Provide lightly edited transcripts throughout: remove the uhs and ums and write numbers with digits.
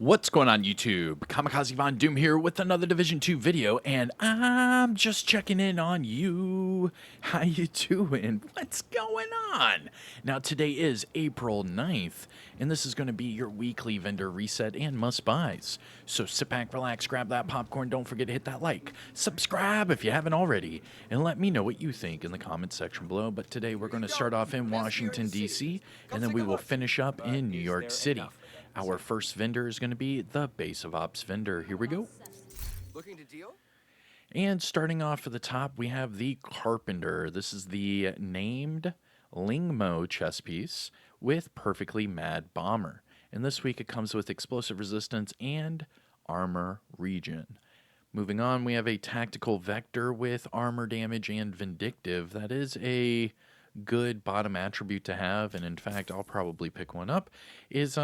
What's going on YouTube? Kamikazevondoom here with another Division 2 video, and I'm just checking in on you. How you doing? What's going on? Now today is April 9th, and this is going to be your weekly vendor reset and must-buys. So sit back, relax, grab that popcorn, don't forget to hit that like, subscribe if you haven't already, and let me know what you think in the comments section below. But today we're going to start off in Washington, D.C., and then we will finish up in New York City. Our first vendor is going to be the Base of Ops vendor. Here we go. Looking to deal? And starting off at the top, we have the Carpenter. This is the named Lingmo chess piece with Perfectly Mad Bomber. And this week it comes with explosive resistance and armor regen. Moving on, we have a tactical vector with armor damage and vindictive. That is a good bottom attribute to have, and in fact I'll probably pick one up, is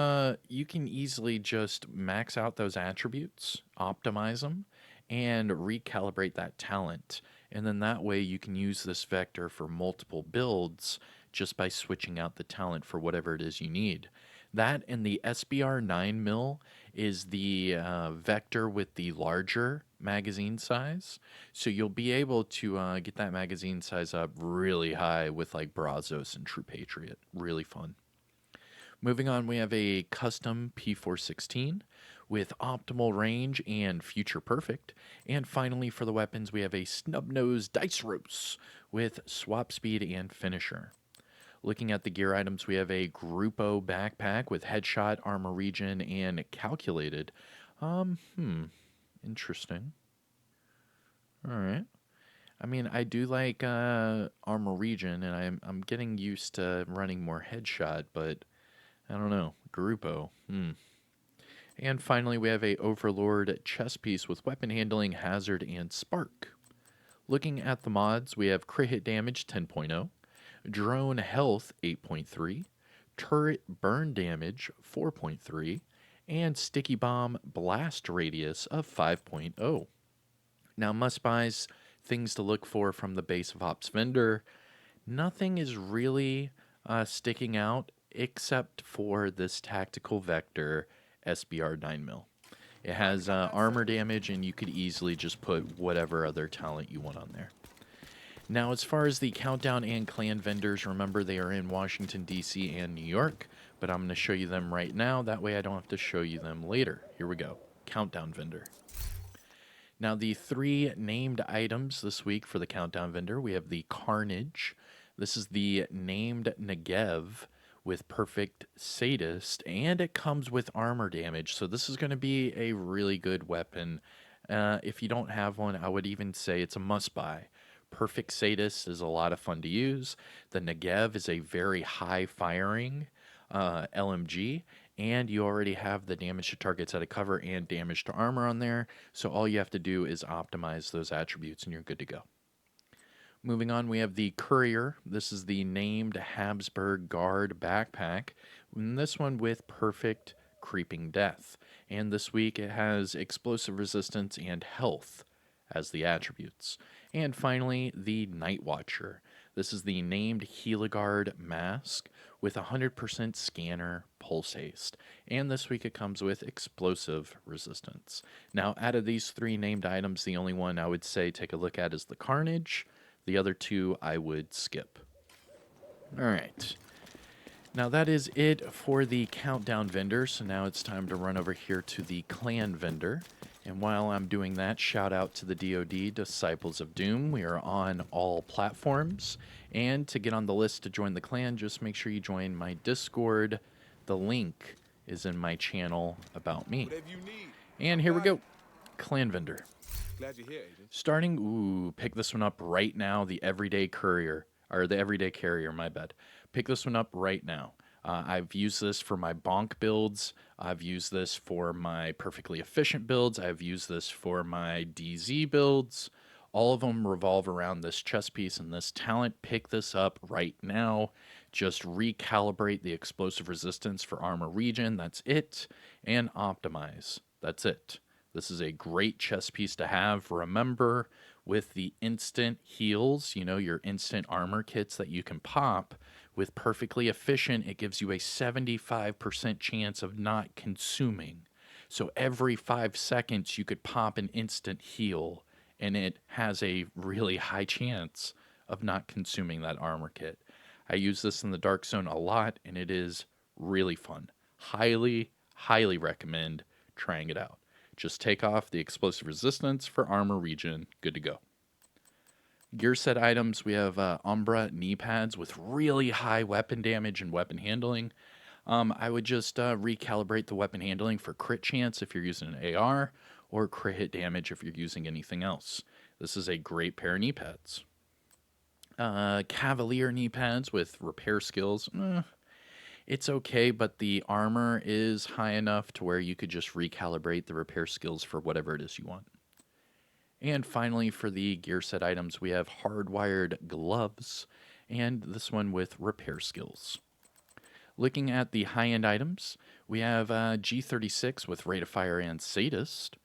you can easily just max out those attributes, optimize them, and recalibrate that talent, and then that way you can use this vector for multiple builds just by switching out the talent for whatever it is you need. That and the SBR 9mm is the vector with the larger magazine size. So you'll be able to get that magazine size up really high with like Brazos and True Patriot. Really fun. Moving on, we have a custom P416 with optimal range and future perfect. And finally, for the weapons, we have a snub-nosed Dice Ropes with swap speed and finisher. Looking at the gear items, we have a Grupo backpack with headshot, armor regen, and calculated. Interesting. All right. I mean, I do like armor regen, and I'm getting used to running more headshot, but I don't know. Grupo. And finally, we have a Overlord chess piece with weapon handling, hazard, and spark. Looking at the mods, we have crit hit damage 10.0. Drone health 8.3, turret burn damage 4.3, and sticky bomb blast radius of 5.0. Now, must buys, things to look for from the Base of Ops vendor. Nothing is really sticking out except for this tactical vector SBR 9mm. It has armor damage, and you could easily just put whatever other talent you want on there. Now, as far as the Countdown and Clan vendors, remember they are in Washington, D.C. and New York, but I'm going to show you them right now. That way I don't have to show you them later. Here we go. Countdown vendor. Now, the three named items this week for the Countdown vendor, we have the Carnage. This is the named Negev with Perfect Sadist, and it comes with armor damage, so this is going to be a really good weapon. If you don't have one, I would even say it's a must-buy. Perfect Sadist is a lot of fun to use. The Negev is a very high firing LMG, and you already have the damage to targets out of cover and damage to armor on there, so all you have to do is optimize those attributes and you're good to go. Moving on, we have the Courier. This is the named Habsburg Guard backpack, and this one with perfect creeping death, and this week it has explosive resistance and health as the attributes. And finally, the Night Watcher. This is the named Heligard mask with 100% scanner pulse haste. And this week it comes with explosive resistance. Now, out of these three named items, the only one I would say take a look at is the Carnage. The other two I would skip. All right. Now that is it for the Countdown vendor, so now it's time to run over here to the Clan vendor. And while I'm doing that, shout out to the DoD Disciples of Doom. We are on all platforms. And to get on the list to join the clan, just make sure you join my Discord. The link is in my channel about me. And here we go. Clan vendor. Glad you're here, Agent. Starting, pick this one up right now, the Everyday Courier. Or the Everyday Carrier, my bad. Pick this one up right now. I've used this for my bonk builds. I've used this for my perfectly efficient builds. I've used this for my DZ builds. All of them revolve around this chess piece and this talent. Pick this up right now. Just recalibrate the explosive resistance for armor regen. That's it. And optimize. That's it. This is a great chess piece to have. Remember, with the instant heals, you know, your instant armor kits that you can pop, with perfectly efficient, it gives you a 75% chance of not consuming. So every 5 seconds, you could pop an instant heal, and it has a really high chance of not consuming that armor kit. I use this in the Dark Zone a lot, and it is really fun. Highly, highly recommend trying it out. Just take off the explosive resistance for armor regen. Good to go. Gear set items, we have Umbra knee pads with really high weapon damage and weapon handling. I would just recalibrate the weapon handling for crit chance if you're using an AR, or crit hit damage if you're using anything else. This is a great pair of knee pads. Cavalier knee pads with repair skills. It's okay, but the armor is high enough to where you could just recalibrate the repair skills for whatever it is you want. And finally, for the gear set items, we have hardwired gloves, and this one with repair skills. Looking at the high-end items, we have G36 with rate of fire and sadist,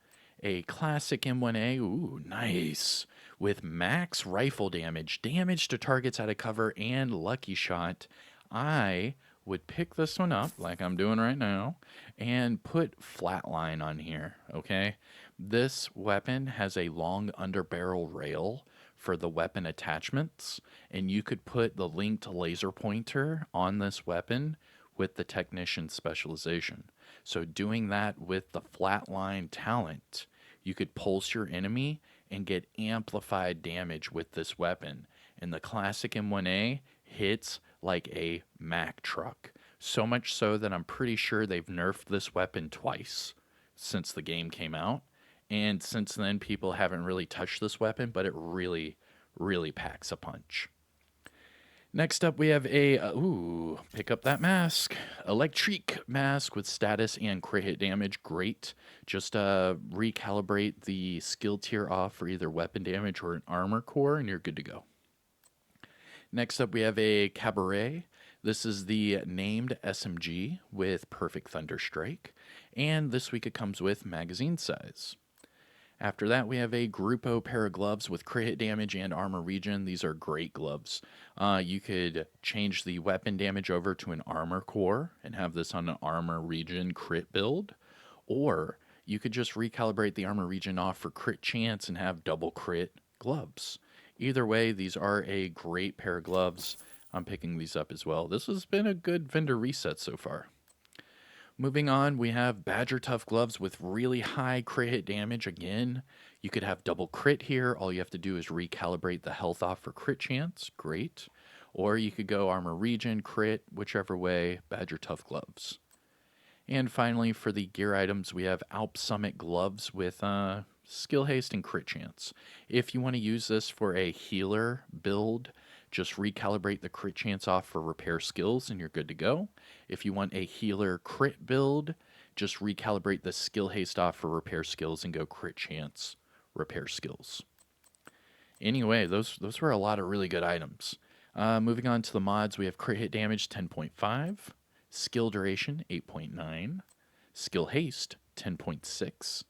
a classic M1A, ooh, nice, with max rifle damage, damage to targets out of cover, and lucky shot. I would pick this one up, like I'm doing right now, and put flatline on here, okay? This weapon has a long underbarrel rail for the weapon attachments, and you could put the linked laser pointer on this weapon with the technician specialization. So doing that with the flatline talent, you could pulse your enemy and get amplified damage with this weapon. And the classic M1A hits like a Mack truck. So much so that I'm pretty sure they've nerfed this weapon twice since the game came out. And since then, people haven't really touched this weapon, but it really, really packs a punch. Next up, we have a, pick up that mask. Electric mask with status and crit hit damage. Great. Just recalibrate the skill tier off for either weapon damage or an armor core, and you're good to go. Next up, we have a Cabaret. This is the named SMG with Perfect Thunder Strike. And this week it comes with magazine size. After that, we have a Grupo pair of gloves with crit hit damage and armor regen. These are great gloves. You could change the weapon damage over to an armor core and have this on an armor regen crit build. Or you could just recalibrate the armor regen off for crit chance and have double crit gloves. Either way, these are a great pair of gloves. I'm picking these up as well. This has been a good vendor reset so far. Moving on, we have Badger Tough gloves with really high crit hit damage. Again, you could have double crit here. All you have to do is recalibrate the health off for crit chance. Great. Or you could go armor regen, crit, whichever way, Badger Tough gloves. And finally, for the gear items, we have Alp Summit gloves with skill haste and crit chance. If you want to use this for a healer build, just recalibrate the crit chance off for repair skills and you're good to go. If you want a healer crit build, just recalibrate the skill haste off for repair skills and go crit chance, repair skills. Anyway, those were a lot of really good items. Moving on to the mods, we have crit hit damage 10.5, skill duration 8.9, skill haste 10.6,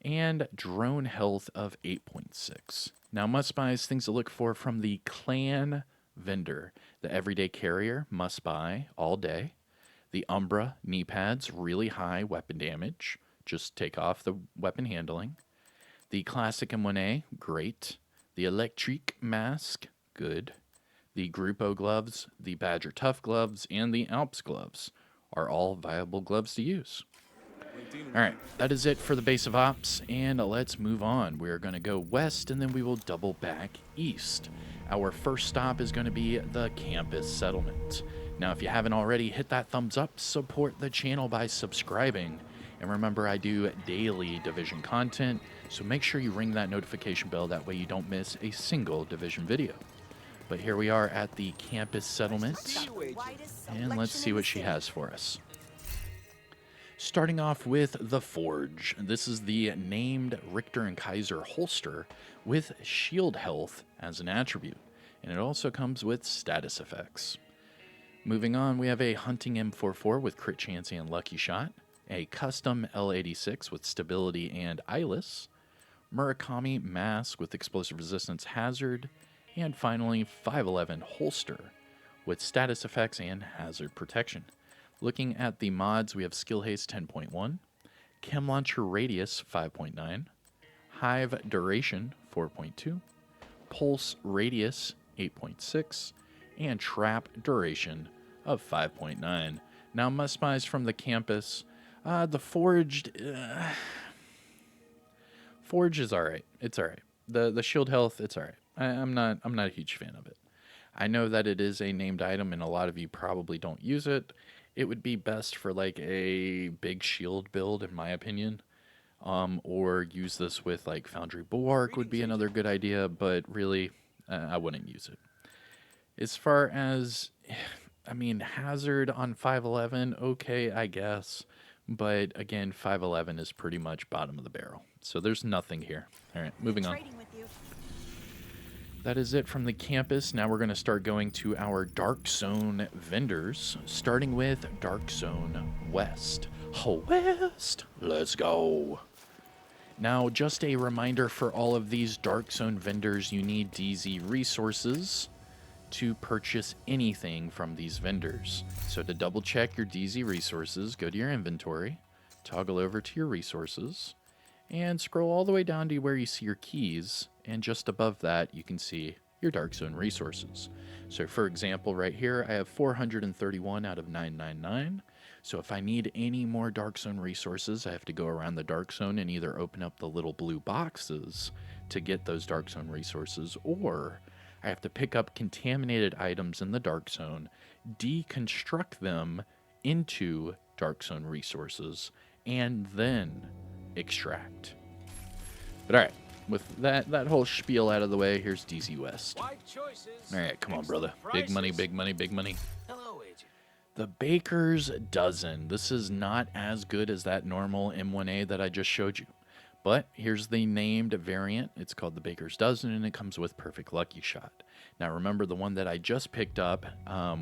and drone health of 8.6. Now, must buys, things to look for from the clan vendor. The everyday carrier, must buy all day. The Umbra knee pads, really high weapon damage. Just take off the weapon handling. The classic M1A, great. The electric mask, good. The Grupo gloves, the Badger Tough gloves, and the Alps gloves are all viable gloves to use. All right, that is it for the base of ops, and let's move on. We're going to go west, and then we will double back east. Our first stop is going to be the campus settlement. Now, if you haven't already, hit that thumbs up, support the channel by subscribing, and remember, I do daily Division content, so make sure you ring that notification bell. That way you don't miss a single Division video. But here we are at the campus settlement, and let's see what she has for us. Starting off with the Forge. This is the named Richter and Kaiser holster with shield health as an attribute, and it also comes with status effects. Moving on, we have a Hunting M44 with crit chance and lucky shot, a custom L86 with stability and eyeless, Murakami mask with explosive resistance hazard, and finally 511 holster with status effects and hazard protection. Looking at the mods, we have Skill Haste 10.1, Chem Launcher Radius 5.9, Hive Duration 4.2, Pulse Radius 8.6, and Trap Duration of 5.9. Now, must-buys from the campus. The Forge is all right. It's all right. The shield health, it's all right. I'm not a huge fan of it. I know that it is a named item, and a lot of you probably don't use it. It would be best for like a big shield build, in my opinion. Or use this with like Foundry Bulwark would be another good idea, but really, I wouldn't use it. As far as, I mean, Hazard on 511, okay, I guess. But again, 511 is pretty much bottom of the barrel. So there's nothing here. All right, moving on. That is it from the campus. Now we're going to start going to our Dark Zone vendors, starting with Dark Zone West. West, let's go. Now, just a reminder for all of these Dark Zone vendors, you need DZ resources to purchase anything from these vendors. So to double check your DZ resources, go to your inventory, toggle over to your resources, and scroll all the way down to where you see your keys, and just above that you can see your Dark Zone resources. So for example, right here I have 431 out of 999. So if I need any more Dark Zone resources, I have to go around the Dark Zone and either open up the little blue boxes to get those Dark Zone resources, or I have to pick up contaminated items in the Dark Zone, deconstruct them into Dark Zone resources, and then extract. But alright, with that whole spiel out of the way, here's DZ West. Alright, come on, brother. Big money, big money, big money. Hello, Agent. The Baker's Dozen. This is not as good as that normal M1A that I just showed you. But here's the named variant. It's called the Baker's Dozen, and it comes with Perfect Lucky Shot. Now remember, the one that I just picked up,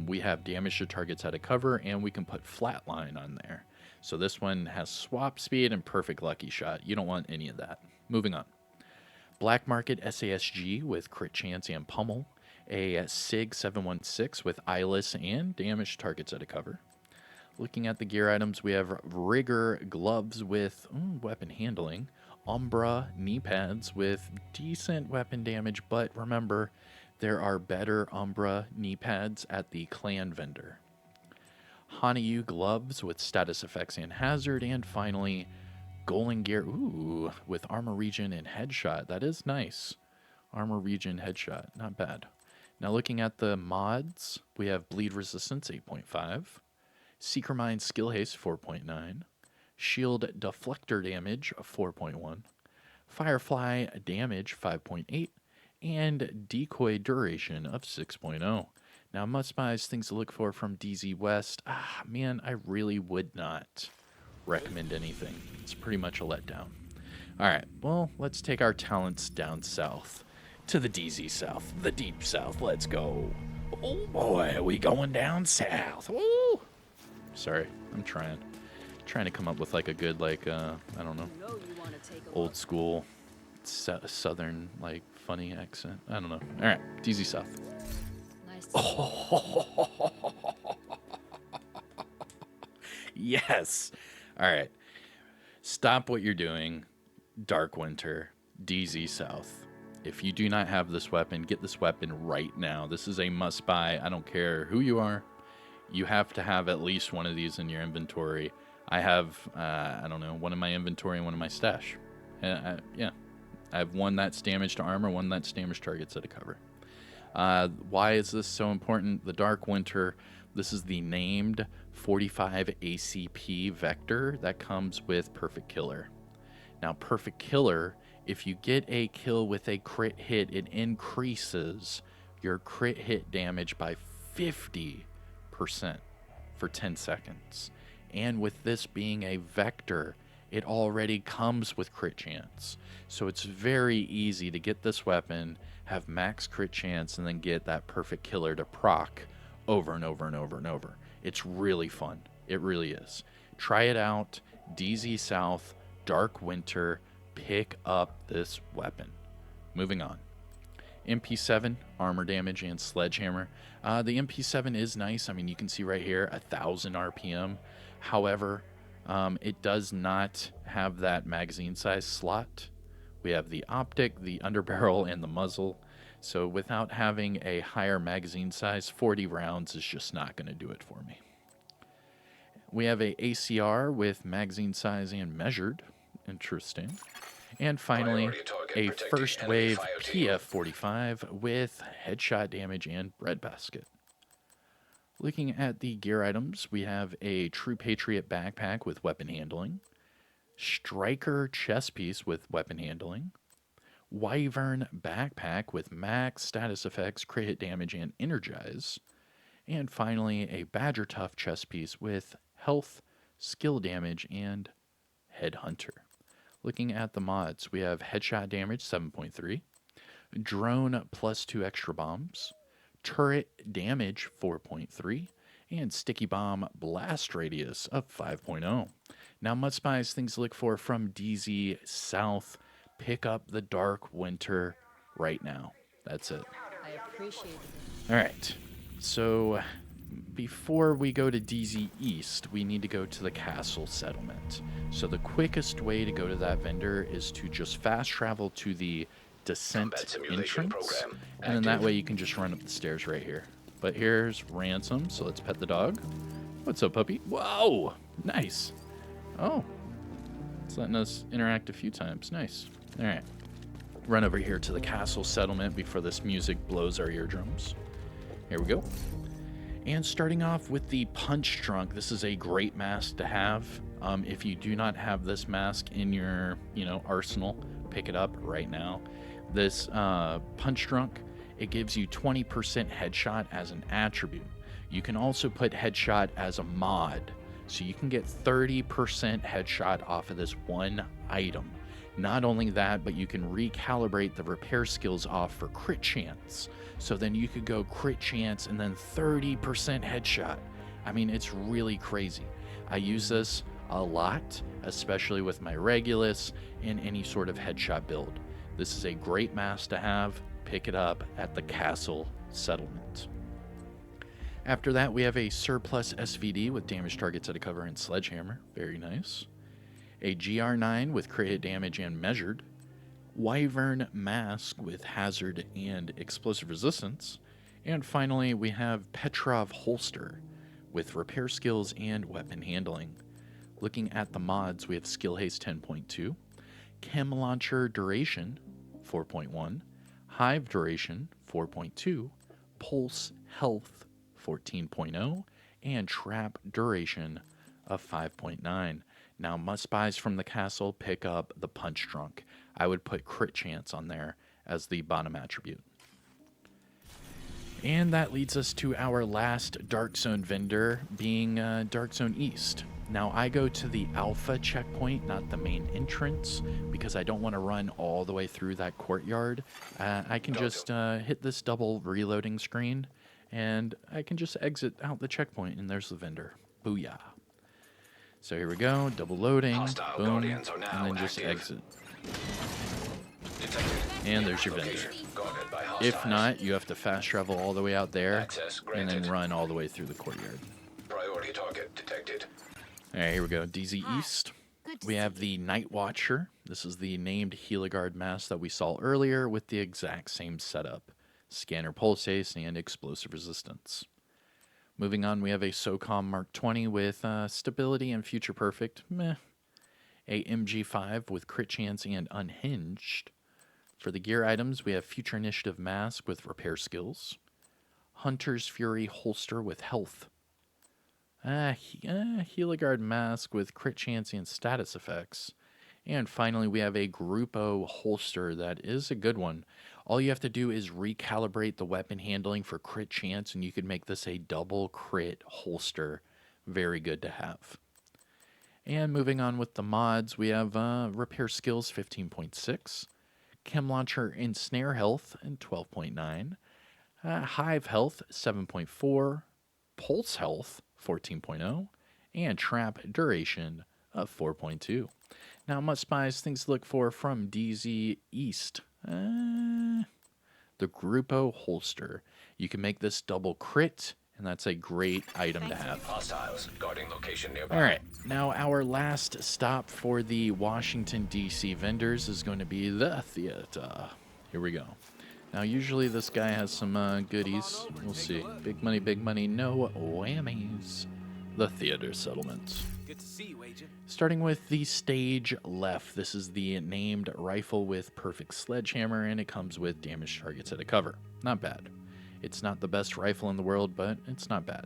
we have damage to targets out of cover, and we can put Flatline on there. So this one has swap speed and Perfect Lucky Shot. You don't want any of that. Moving on. Black Market SASG with Crit Chance and Pummel. A SIG 716 with Eyeless and damage targets out of cover. Looking at the gear items, we have Rigor gloves with weapon handling. Umbra knee pads with decent weapon damage, but remember, there are better Umbra knee pads at the clan vendor. Hanayu gloves with status effects and hazard, and finally, Golden gear, with armor regen and headshot. That is nice. Armor regen headshot, not bad. Now looking at the mods, we have bleed resistance 8.5, Seeker Mind skill haste 4.9, shield deflector damage 4.1, firefly damage 5.8, and decoy duration of 6.0. Now, must-buys, things to look for from DZ West. Man, I really would not recommend anything. It's pretty much a letdown. All right, well, let's take our talents down south to the DZ South, the deep south. Let's go. Oh boy, are we going down south? Woo! Sorry, I'm trying to come up with like a good, like, I don't know, old school southern, like, funny accent. I don't know. All right, DZ South. Yes. All right. Stop what you're doing. Dark Winter, DZ South. If you do not have this weapon, get this weapon right now. This is a must buy. I don't care who you are. You have to have at least one of these in your inventory. I have, I don't know, one in my inventory and one in my stash. Yeah. I have one that's damage to armor, one that's damage targets out of cover. Why is this so important? The Dark Winter, this is the named 45 ACP vector that comes with Perfect Killer. Now, Perfect Killer, if you get a kill with a crit hit, it increases your crit hit damage by 50% for 10 seconds. And with this being a vector, it already comes with crit chance. So it's very easy to get this weapon, have max crit chance, and then get that Perfect Killer to proc over and over and over and over. It's really fun. It really is. Try it out. DZ South, Dark Winter, pick up this weapon. Moving on. MP7, armor damage, and sledgehammer. The MP7 is nice. I mean, you can see right here, 1,000 RPM. However, It does not have that magazine size slot. We have the optic, the underbarrel, and the muzzle. So without having a higher magazine size, 40 rounds is just not going to do it for me. We have a ACR with magazine size and measured. Interesting. And finally, a first wave PF45 with headshot damage and breadbasket. Looking at the gear items, we have a True Patriot backpack with weapon handling, Striker chest piece with weapon handling, Wyvern backpack with max status effects, crit hit damage, and energize, and finally a Badger Tough chest piece with health, skill damage, and Headhunter. Looking at the mods, we have headshot damage 7.3, drone plus 2 extra bombs, turret damage 4.3, and sticky bomb blast radius of 5.0. Now, must buys things to look for from DZ South. Pick up the Dark Winter right now. That's it. I appreciate it. All right. So before we go to DZ East, we need to go to the castle settlement. So the quickest way to go to that vendor is to just fast travel to the descent entrance, and then that way you can just run up the stairs right here. But here's Ransom, so let's pet the dog. What's up, puppy? Whoa! Nice. Oh. It's letting us interact a few times. Nice. All right. Run over here to the castle settlement before this music blows our eardrums. Here we go. And starting off with the Punch Drunk, this is a great mask to have. If you do not have this mask in your, arsenal, pick it up right now. This Punch Drunk, it gives you 20% headshot as an attribute. You can also put headshot as a mod, so you can get 30% headshot off of this one item. Not only that, but you can recalibrate the repair skills off for crit chance. So then you could go crit chance and then 30% headshot. I mean, it's really crazy. I use this a lot, especially with my Regulus and any sort of headshot build. This is a great mask to have. Pick it up at the castle settlement. After that, we have a surplus SVD with damage targets at a cover and sledgehammer. Very nice. A GR9 with crit hit damage and measured. Wyvern mask with hazard and explosive resistance. And finally, we have Petrov holster with repair skills and weapon handling. Looking at the mods, we have skill haste 10.2, chem launcher duration 4.1, hive duration 4.2, pulse health 14.0, and trap duration of 5.9. Now, must buys from the castle, pick up the Punch Drunk. I would put crit chance on there as the bottom attribute. And that leads us to our last Dark Zone vendor, being Dark Zone East. Now, I go to the Alpha checkpoint, not the main entrance, because I don't want to run all the way through that courtyard. I can just hit this double reloading screen, and I can just exit out the checkpoint, and there's the vendor. Booyah. So here we go, double loading, boom, and then just exit. And there's your vendor. If not, you have to fast travel all the way out there and then run all the way through the courtyard. Priority target detected. All right, here we go. DZ East. We have the Night Watcher. This is the named Heliguard mask that we saw earlier with the exact same setup. Scanner pulse haste and explosive resistance. Moving on, we have a SOCOM Mark 20 with stability and future perfect. Meh. A MG5 with crit chance and unhinged. For the gear items, we have Future Initiative Mask with repair skills. Hunter's Fury holster with health. Heliguard Mask with crit chance and status effects. And finally, we have a Grupo holster that is a good one. All you have to do is recalibrate the weapon handling for crit chance, and you could make this a double crit holster. Very good to have. And moving on with the mods, we have repair skills 15.6, chem launcher and snare health and 12.9, hive health 7.4, pulse health 14.0, and trap duration of 4.2. Now, must buys things to look for from DZ East. The Grupo holster. You can make this double crit and that's a great item to have. Hostiles guarding location nearby. All right, now our last stop for the Washington, D.C. vendors is going to be the theater. Here we go. Now, usually this guy has some goodies. We'll see. Big money, no whammies. The theater settlement. Good to see you, Agent. Starting with the stage left, this is the named rifle with perfect sledgehammer, and it comes with damaged targets at a cover. Not bad. It's not the best rifle in the world, but it's not bad.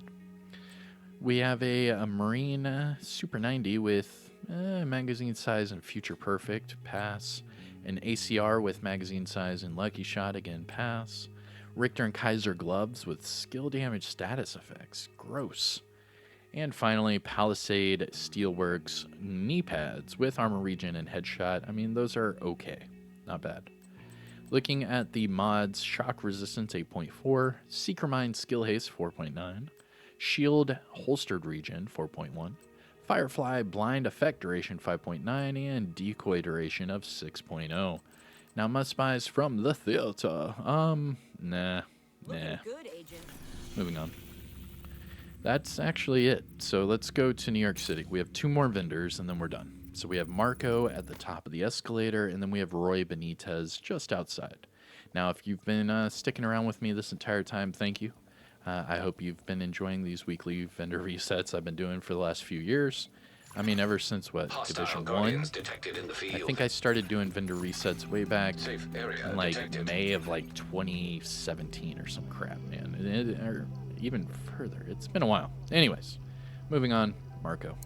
We have a Marine Super 90 with magazine size and future perfect, pass. An ACR with magazine size and lucky shot, again, pass. Richter and Kaiser gloves with skill damage status effects, gross. And finally, Palisade Steelworks knee pads with armor regen and headshot. I mean, those are okay, not bad. Looking at the mods, shock resistance 8.4, Seeker Mind skill haste 4.9, shield holstered regen 4.1, Firefly blind effect duration 5.9, and decoy duration of 6.0. Now must buys from the theater. Nah. Looking good, Agent. Moving on. That's actually it. So let's go to New York City. We have 2 more vendors and then we're done. So we have Marco at the top of the escalator, and then we have Roy Benitez just outside. Now, if you've been sticking around with me this entire time, thank you. I hope you've been enjoying these weekly vendor resets I've been doing for the last few years. I mean, ever since, what, Hostile Division 1? guardians detected in the I field. think I started doing vendor resets way back Safe area in, like, detected. May of, like, 2017 or some crap, man. Or even further. It's been a while. Anyways, moving on. Marco.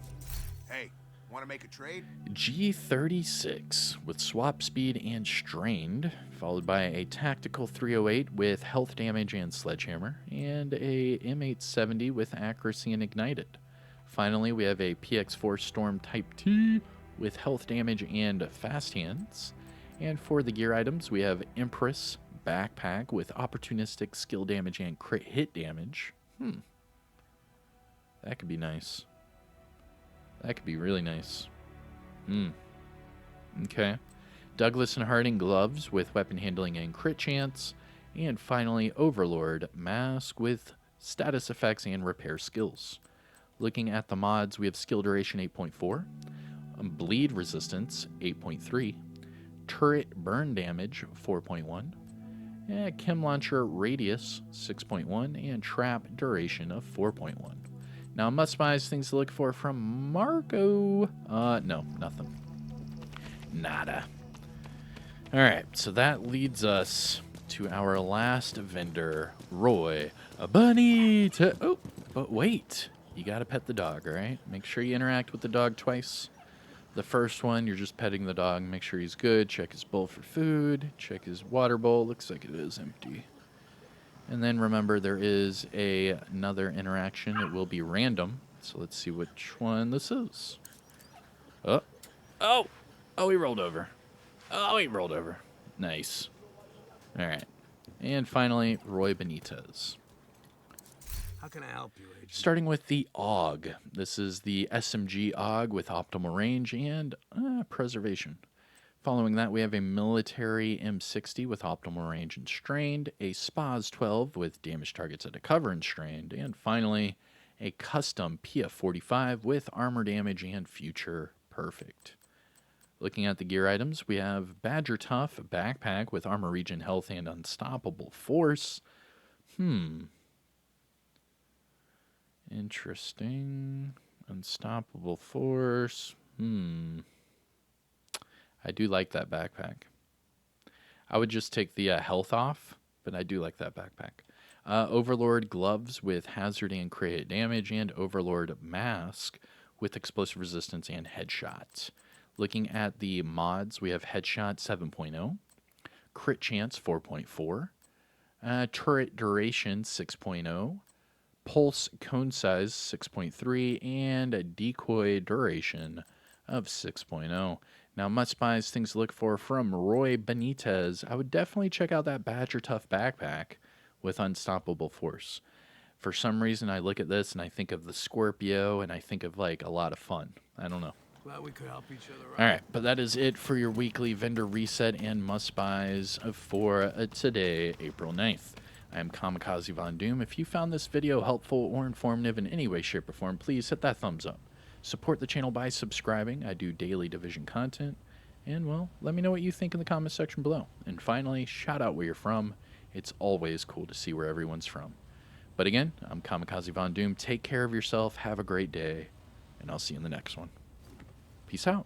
Hey, want to make a trade? G36 with swap speed and strained, followed by a tactical 308 with health damage and sledgehammer, and a M870 with accuracy and ignited. Finally, we have a PX4 Storm Type T with health damage and fast hands. And for the gear items, we have Empress backpack with opportunistic skill damage and crit hit damage. That could be nice. That could be really nice. Okay. Douglas and Harding gloves with weapon handling and crit chance. And finally, Overlord mask with status effects and repair skills. Looking at the mods, we have skill duration 8.4, bleed resistance 8.3, turret burn damage 4.1, chem launcher radius 6.1, and trap duration of 4.1. Now, must buys, things to look for from Marco. No, nothing. Nada. All right, so that leads us to our last vendor, Roy Bonita. Oh, but wait. You gotta pet the dog, all right? Make sure you interact with the dog twice. The first one, you're just petting the dog. Make sure he's good. Check his bowl for food. Check his water bowl. Looks like it is empty. And then remember, there is another interaction. It will be random. So let's see which one this is. Oh, he rolled over. Oh, he rolled over. Nice. All right. And finally, Roy Benitez. How can I help you, Agent? Starting with the AUG. This is the SMG AUG with optimal range and preservation. Following that, we have a military M60 with optimal range and strained, a SPAS 12 with damage targets at a cover and strained, and finally, a custom PF45 with armor damage and future perfect. Looking at the gear items, we have Badger Tough backpack with armor regen, health, and unstoppable force. Interesting. Unstoppable force. I do like that backpack. I would just take the health off, but I do like that backpack. Overlord gloves with hazard and crit damage, and Overlord mask with explosive resistance and headshot. Looking at the mods, we have headshot 7.0, crit chance 4.4, turret duration 6.0, pulse cone size 6.3, and a decoy duration of 6.0. Now, must buys, things to look for from Roy Benitez. I would definitely check out that Badger Tough backpack with unstoppable force. For some reason, I look at this and I think of the Scorpio, and I think of like a lot of fun. I don't know. Glad we could help each other out. All right, but that is it for your weekly vendor reset and must buys for today, April 9th. I am Kamikazevondoom. If you found this video helpful or informative in any way, shape, or form, please hit that thumbs up. Support the channel by subscribing. I do daily Division content. And, well, let me know what you think in the comment section below. And finally, shout out where you're from. It's always cool to see where everyone's from. But again, I'm Kamikazevondoom. Take care of yourself. Have a great day. And I'll see you in the next one. Peace out.